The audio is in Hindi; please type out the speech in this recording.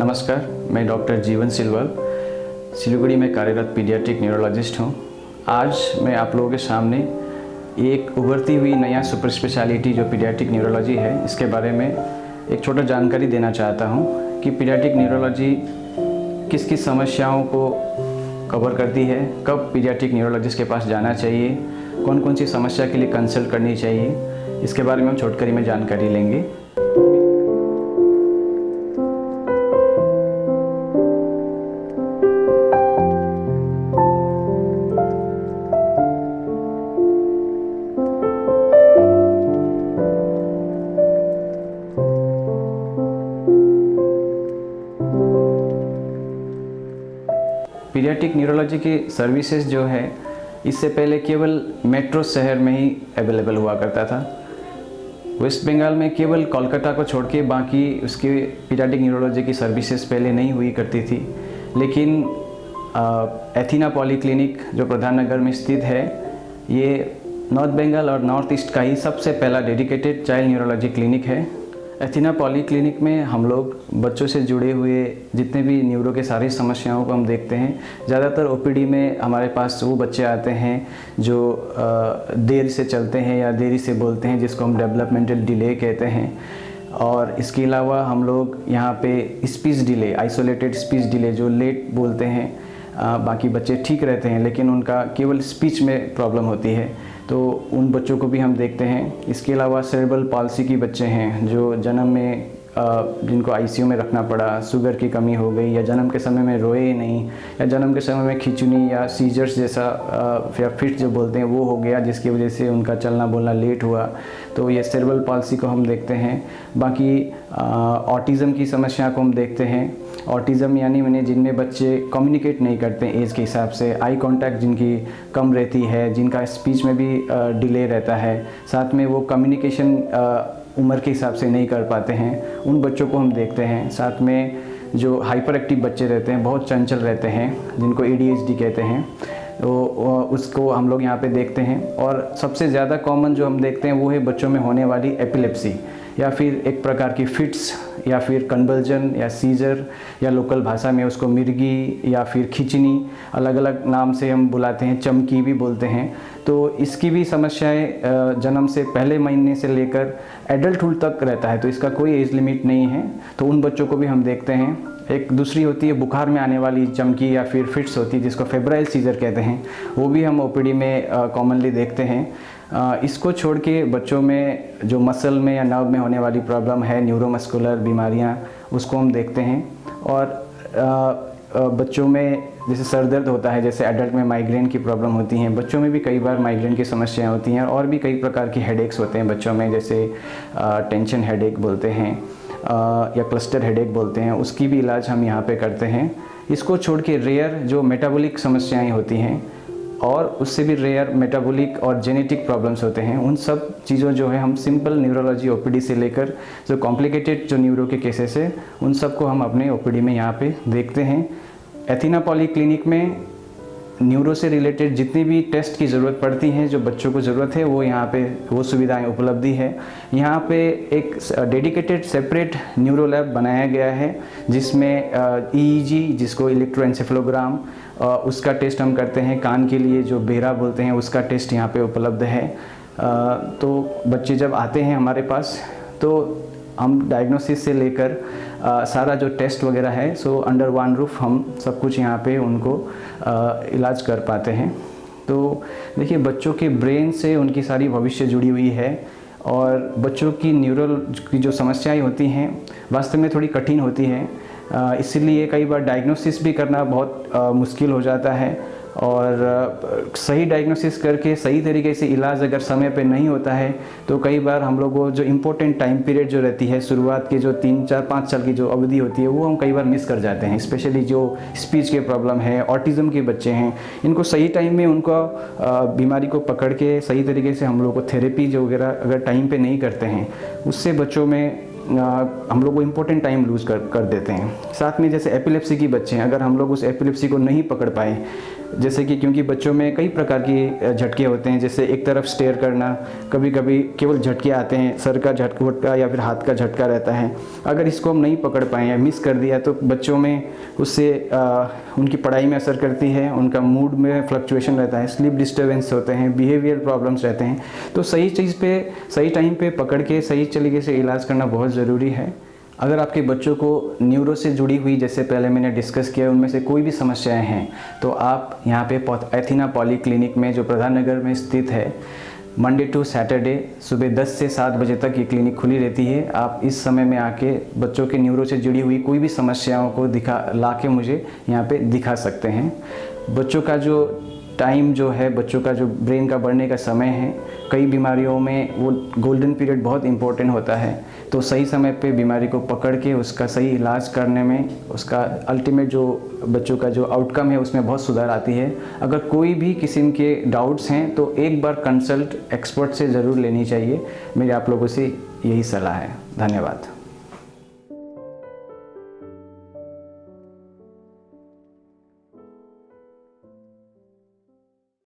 नमस्कार, मैं डॉक्टर जीवन सिलवल सिलीगुड़ी में कार्यरत पीडियाट्रिक न्यूरोलॉजिस्ट हूँ। आज मैं आप लोगों के सामने एक उभरती हुई नया सुपर स्पेशलिटी जो पीडियाट्रिक न्यूरोलॉजी है, इसके बारे में एक छोटा जानकारी देना चाहता हूँ कि पीडियाट्रिक न्यूरोलॉजी किस किस समस्याओं को कवर करती है, कब पीडियाट्रिक न्यूरोलॉजिस्ट के पास जाना चाहिए, कौन कौन सी समस्या के लिए कंसल्ट करनी चाहिए, इसके बारे में हम छोटकरी में जानकारी लेंगे। पीडियाट्रिक न्यूरोलॉजी की सर्विसेज जो है, इससे पहले केवल मेट्रो शहर में ही अवेलेबल हुआ करता था। वेस्ट बंगाल में केवल कोलकाता को छोड़ के बाकी उसकी पीडियाट्रिक न्यूरोलॉजी की सर्विसेज पहले नहीं हुई करती थी। लेकिन एथीना पॉलीक्लिनिक जो प्रधान नगर में स्थित है, ये नॉर्थ बंगाल और नॉर्थ ईस्ट का ही सबसे पहला डेडिकेटेड चाइल्ड न्यूरोलॉजी क्लिनिक है। एथीना पॉलीक्लिनिक में हम लोग बच्चों से जुड़े हुए जितने भी न्यूरो के सारी समस्याओं को हम देखते हैं। ज़्यादातर ओपीडी में हमारे पास वो बच्चे आते हैं जो देर से चलते हैं या देरी से बोलते हैं, जिसको हम डेवलपमेंटल डिले कहते हैं। और इसके अलावा हम लोग यहाँ पे speech delay, isolated speech delay, जो लेट बोलते हैं, बाकी बच्चे ठीक रहते हैं लेकिन उनका केवल स्पीच में प्रॉब्लम होती है, तो उन बच्चों को भी हम देखते हैं। इसके अलावा सेरेब्रल पॉल्सी की बच्चे हैं जो जन्म में जिनको आईसीयू में रखना पड़ा, शुगर की कमी हो गई, या जन्म के समय में रोए नहीं, या जन्म के समय में खिंचुनी या सीजर्स जैसा या फिट जो बोलते हैं वो हो गया, जिसकी वजह से उनका चलना बोलना लेट हुआ, तो ये सेरेब्रल पॉल्सी को हम देखते हैं। बाकी ऑटिज़म की समस्या को हम देखते हैं। ऑटिज़म यानी जिनमें बच्चे कम्युनिकेट नहीं करते एज के हिसाब से, आई कांटेक्ट जिनकी कम रहती है, जिनका स्पीच में भी डिले रहता है, साथ में वो कम्युनिकेशन उम्र के हिसाब से नहीं कर पाते हैं, उन बच्चों को हम देखते हैं। साथ में जो हाइपर एक्टिव बच्चे रहते हैं, बहुत चंचल रहते हैं, जिनको ADHD कहते हैं, तो उसको हम लोग यहाँ पे देखते हैं। और सबसे ज़्यादा कॉमन जो हम देखते हैं वो है बच्चों में होने वाली एपिलेप्सी, या फिर एक प्रकार की फिट्स, या फिर कन्वल्जन या सीजर, या लोकल भाषा में उसको मिर्गी या फिर खिंचनी, अलग अलग नाम से हम बुलाते हैं, चमकी भी बोलते हैं। तो इसकी भी समस्याएं जन्म से पहले महीने से लेकर एडल्टहुड तक रहता है, तो इसका कोई एज लिमिट नहीं है, तो उन बच्चों को भी हम देखते हैं। एक दूसरी होती है बुखार में आने वाली चमकी या फिर फिट्स होती है, जिसको फेब्राइल सीजर कहते हैं, वो भी हम ओपीडी में कॉमनली देखते हैं। इसको छोड़ के बच्चों में जो मसल में या नर्व में होने वाली प्रॉब्लम है, न्यूरोमस्कुलर बीमारियां, उसको हम देखते हैं। और बच्चों में जैसे सर दर्द होता है, जैसे एडल्ट में माइग्रेन की प्रॉब्लम होती हैं, बच्चों में भी कई बार माइग्रेन की समस्याएं होती हैं। और भी कई प्रकार की हेडेक्स होते हैं बच्चों में, जैसे टेंशन हेडेक बोलते हैं या क्लस्टर हेडेक बोलते हैं, उसकी भी इलाज हम यहाँ पे करते हैं। इसको छोड़ के रेयर जो मेटाबॉलिक समस्याएं होती हैं, और उससे भी रेयर मेटाबॉलिक और जेनेटिक प्रॉब्लम्स होते हैं, उन सब चीज़ों जो है हम सिंपल न्यूरोलॉजी ओपीडी से लेकर जो कॉम्प्लिकेटेड जो न्यूरो के केसेस है, उन सबको हम अपने ओपीडी में यहाँ पे देखते हैं। एथीना पॉलीक्लिनिक में न्यूरो से रिलेटेड जितनी भी टेस्ट की ज़रूरत पड़ती हैं, जो बच्चों को ज़रूरत है, वो यहाँ पे वो सुविधाएं उपलब्धि है। यहाँ पे एक डेडिकेटेड सेपरेट न्यूरो लैब बनाया गया है, जिसमें EEG, जिसको इलेक्ट्रोएन्सेफेलोग्राम, उसका टेस्ट हम करते हैं। कान के लिए जो बेरा बोलते हैं, उसका टेस्ट यहाँ पे उपलब्ध है। तो बच्चे जब आते हैं हमारे पास, तो हम डायग्नोसिस से लेकर सारा जो टेस्ट वगैरह है, सो अंडर वन रूफ हम सब कुछ यहाँ पे उनको इलाज कर पाते हैं। तो देखिए, बच्चों के ब्रेन से उनकी सारी भविष्य जुड़ी हुई है, और बच्चों की न्यूरल की जो समस्याएं होती हैं वास्तव में थोड़ी कठिन होती हैं, इसीलिए कई बार डायग्नोसिस भी करना बहुत मुश्किल हो जाता है। और सही डायग्नोसिस करके सही तरीके से इलाज अगर समय पे नहीं होता है, तो कई बार हम लोगों जो इम्पोर्टेंट टाइम पीरियड जो रहती है, शुरुआत के जो 3, 4, 5 साल की जो अवधि होती है, वो हम कई बार मिस कर जाते हैं। स्पेशली जो स्पीच के प्रॉब्लम है, ऑटिज़म के बच्चे हैं, इनको सही टाइम में उनको बीमारी को पकड़ के सही तरीके से हम लोग को थेरेपी जो वगैरह अगर टाइम पे नहीं करते हैं, उससे बच्चों में हम लोग वो इम्पोर्टेंट टाइम लूज़ कर देते हैं। साथ में जैसे एपिलेप्सी की बच्चे हैं, अगर हम लोग उस एपिलेप्सी को नहीं पकड़ पाए, जैसे कि क्योंकि बच्चों में कई प्रकार की झटके होते हैं, जैसे एक तरफ स्टेयर करना, कभी कभी केवल झटके आते हैं, सर का झटका या फिर हाथ का झटका रहता है। अगर इसको हम नहीं पकड़ पाए या मिस कर दिया तो बच्चों में उससे उनकी पढ़ाई में असर करती है, उनका मूड में फ्लक्चुएशन रहता है, स्लीप डिस्टर्बेंस होते हैं, बिहेवियर प्रॉब्लम्स रहते हैं। तो सही चीज़ पे सही टाइम पे पकड़ के सही तरीके से इलाज करना बहुत ज़रूरी है। अगर आपके बच्चों को न्यूरो से जुड़ी हुई, जैसे पहले मैंने डिस्कस किया, उनमें से कोई भी समस्याएं हैं तो आप यहाँ पे एथिना पॉली क्लिनिक में, जो प्रधान नगर में स्थित है, मंडे टू सैटरडे सुबह 10 से 7 बजे तक ये क्लिनिक खुली रहती है। आप इस समय में आके बच्चों के न्यूरो से जुड़ी हुई कोई भी समस्याओं को ला के मुझे यहाँ पे दिखा सकते हैं। बच्चों का जो टाइम जो है, बच्चों का जो ब्रेन का बढ़ने का समय है, कई बीमारियों में वो गोल्डन पीरियड बहुत इंपॉर्टेंट होता है। तो सही समय पे बीमारी को पकड़ के उसका सही इलाज करने में, उसका अल्टीमेट जो बच्चों का जो आउटकम है उसमें बहुत सुधार आती है। अगर कोई भी किस्म के डाउट्स हैं तो एक बार कंसल्ट एक्सपर्ट से ज़रूर लेनी चाहिए। मेरी आप लोगों से यही सलाह है। धन्यवाद।